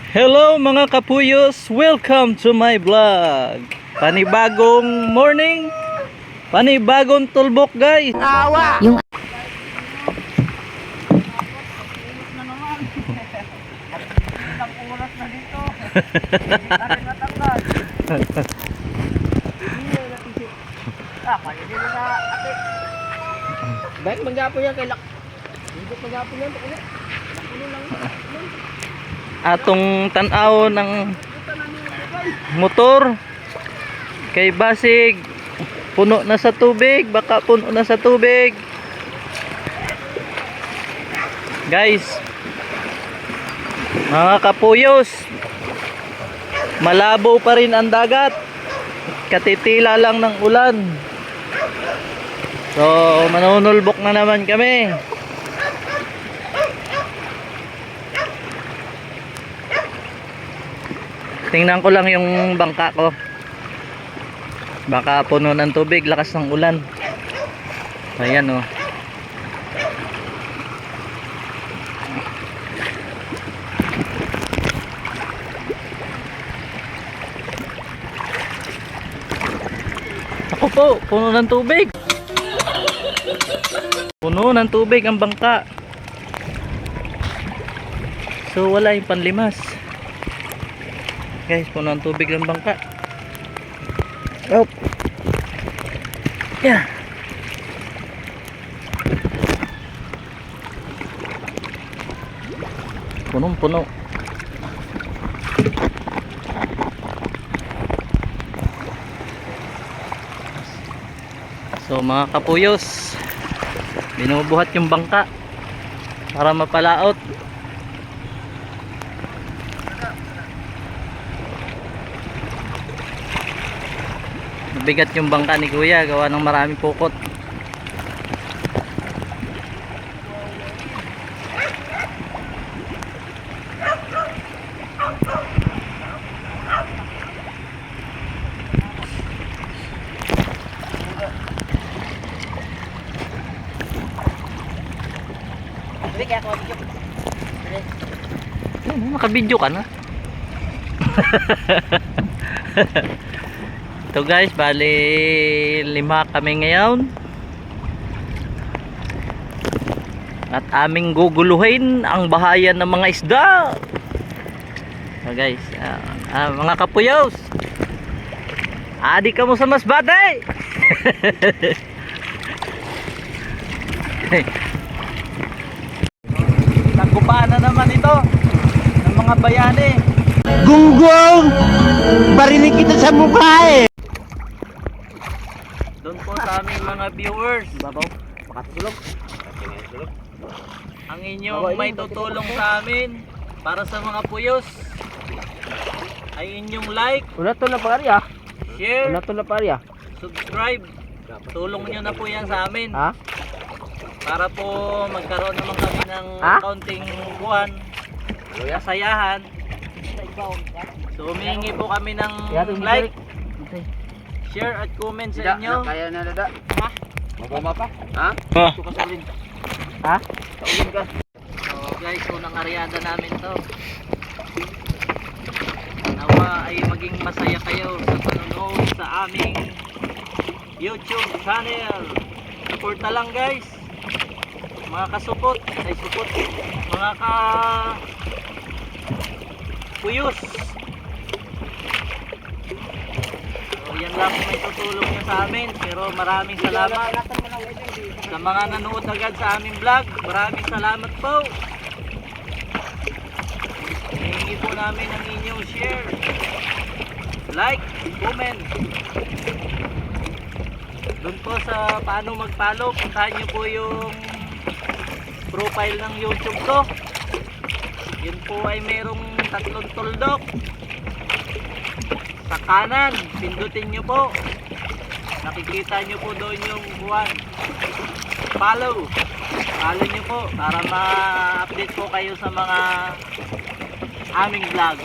Hello mga kapuyos, welcome to my vlog. Panibagong morning, panibagong tulbok guys. Awa! Yung Baik magapon yan kay Lak. Hindi magapon yan ulit. Atong tanaw ng motor kay basig puno na sa tubig, baka puno na sa tubig. Guys, mga kapuyos, malabo pa rin ang dagat. Katitila lang ng ulan. So, manunulbok na naman kami. Tingnan ko lang yung bangka ko. Baka puno ng tubig, lakas ng ulan. Ayan oh. Ako po, puno ng tubig. Puno ng tubig ang bangka. So wala yung panlimas. Guys, puno ng tubig ang bangka. Oh. Yeah. Punong-puno. So mga kapuyos, binubuhat yung bangka para mapalaot. Mabigat yung bangka ni kuya, gawa ng maraming pukot. Nakabidyo ka na. Ito guys, bali 5 kami ngayon. At aming guguluhin ang bahayan ng mga isda. So guys, mga kapuyos, adi ka mo sa masbate. Tagupaan na naman ito ng mga bayani. Gunggong! Barinig kita sa mukha eh! Doon po sa aming mga viewers, Babaw, makatulog. ang inyong may tutulong sa amin para sa mga puyos ay inyong like, Una to na pariya. share, Una to na pariya. subscribe. Tulong nyo na po yan sa amin Ha? para po magkaroon naman kami ng Ha? kaunting buwan, kasayahan. So humingi po kami ng like, share at comment sa inyo. Kaya na dada. Ha? Mabama pa? Ha? Ha? Ito ka sa ulin. Ha? Sa ulin ka. So guys, unang aryada namin to. Nawa ay maging masaya kayo sa panonood sa aming YouTube channel. Support na lang guys. Mga kasupot, ay support. Mga puyos. So yan lang may tutulong nyo sa amin. Pero maraming salamat sa mga nanood agad sa aming vlog. Maraming salamat po. Hihingi po namin ang inyong share, like, comment. Doon po sa paano mag-follow, puntahan nyo po yung profile ng YouTube ko. Yun po ay merong 3 tuldok. Sa kanan, pindutin nyo po. Nakikita nyo po doon yung buwan. Follow nyo po para ma-update po kayo sa mga aming vlog.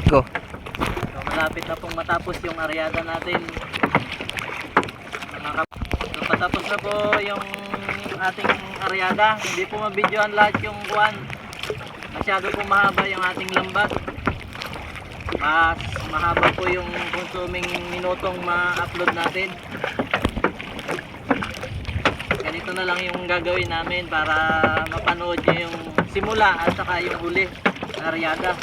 Go. So, malapit na pong matapos yung aryada natin. So, patapos na po yung ating aryada. Hindi po mabidyohan lahat yung kuwan. Masyado po mahaba yung ating lambat. Mas mahaba po yung consuming minutong ma-upload natin. Ganito na lang yung gagawin namin para mapanood nyo yung simula at saka yung huli ng aryada.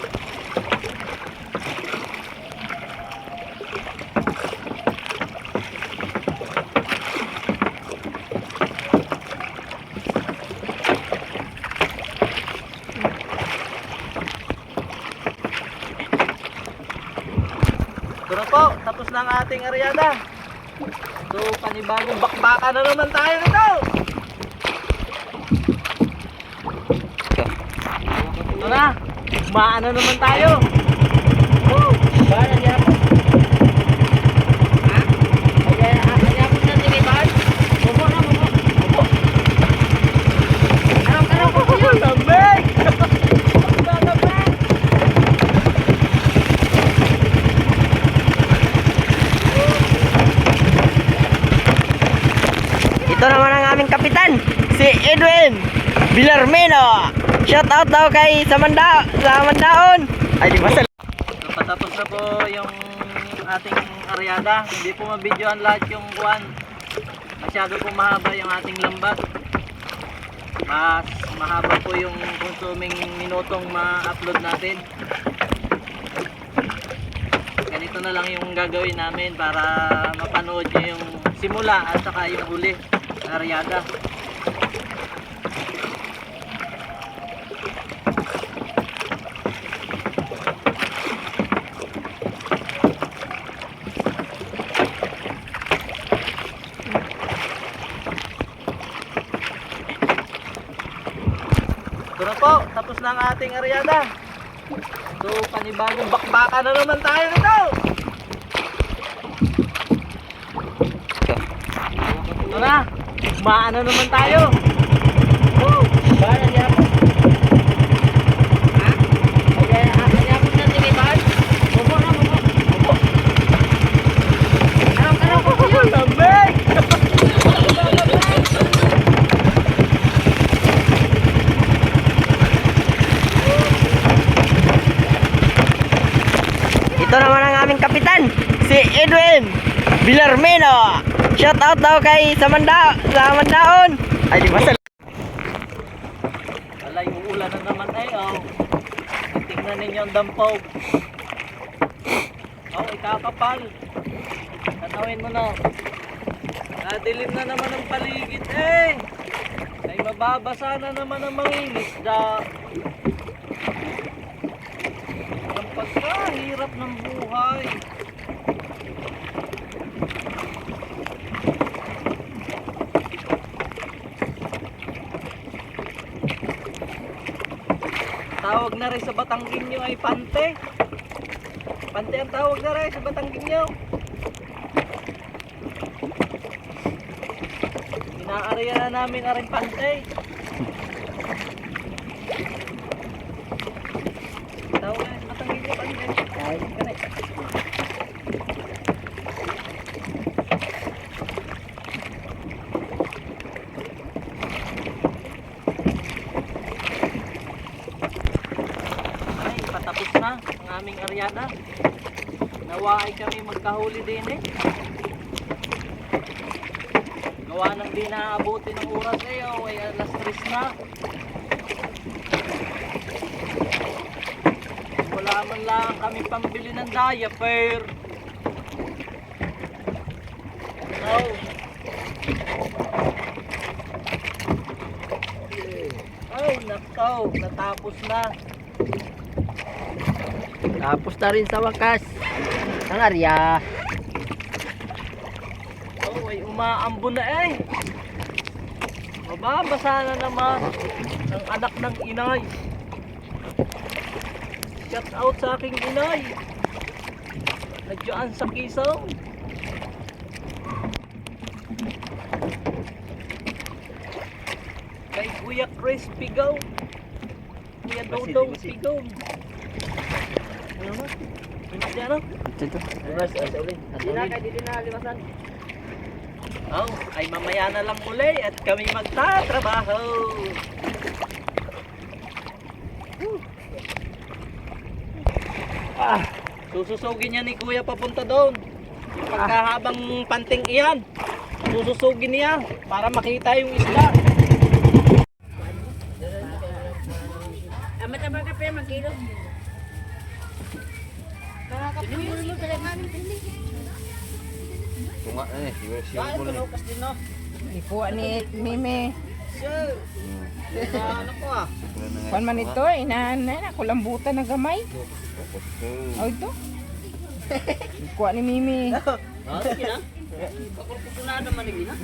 Ito na po, tapos na ang ating aryada. So, panibagong bakbaka na naman tayo nito. Ito na, maano naman tayo. Woo! Bahala niya po. Ha? Kaya po na tiniban. Bumo na, bumo. Bumo. Karang po yun. Lamig! Lamig! Ito naman ang aming kapitan, si Edwin Villarmeno. Shout out daw kay Samandaon. Ay, di ba sa... Patapos na po yung ating aryada. Hindi po mabidyohan lahat yung kuwan. Masyado po mahaba yung ating lambat. Mas mahaba po yung consuming minutong ma-upload natin. Ganito na lang yung gagawin namin para mapanood nyo yung simula at saka yung huli ng aryada. Ito na po, tapos na ang ating aryada. So, panibagong bakbaka na naman tayo nito. Ito na, maano naman tayo. Woo! Bahala niya po. Ha? Kaya po na tiniban. Bumo na, bumo. Bumo. Karang po yun. Lamig! Ito naman ang aming kapitan, si Edwin Villarmeno. Shout out daw kay Samandaon. Ay, di ba sa... Alay, uulan na naman ay, oh. Tingnan ninyo ang dampaw. Oh, ikakapal. Tanawin mo na. Nadilim na naman ang paligid, eh. Ay, mababasa na naman ang mga isda. Ang pagkahirap ng buhay. Tawag na rin sa Batangginyo ay pante. Pante ang tawag na rin sa Batangginyo. Inaarya na namin na rin pante. Tawag na rin sa Batangginyo pante. Ay, kanay. Patapos na ang aming aryada. Nawa ay kami magkahuli din eh. Gawa nang di naabuti ng oras eh. Ay alas 3 na. Wala man lang kami pambili ng diaper. No. Oh, nakaw. Natapos na. Tapos na rin sa wakas ang arya. Oh, ay umaambo na eh. Mababasa na naman ang anak ng inay. Shout out sa aking inay. Nandiyan sa Quezon. Kay Kuya Chris Pigaw. Kuya Dodo Pigaw. Ano na? Ano na? Ito. Di na, kay di na limasan. Oh, ay mamaya na lang uli at kami magtatrabaho. Sususugin niya ni Kuya papunta doon. Pagkahabang panting iyan, sususugin niya para makita yung isda. Amat-amat ka pa magkilo. Tunga na eh. Kain ko naukas din no. Ikuha ni Mimi. Sir, ano ko ah. Kuan man ito, inaanay na kulambutan ng gamay. Oh, ito. Ikuha ni Mimi. Ah, sige na. Pakurkusunada man ni na.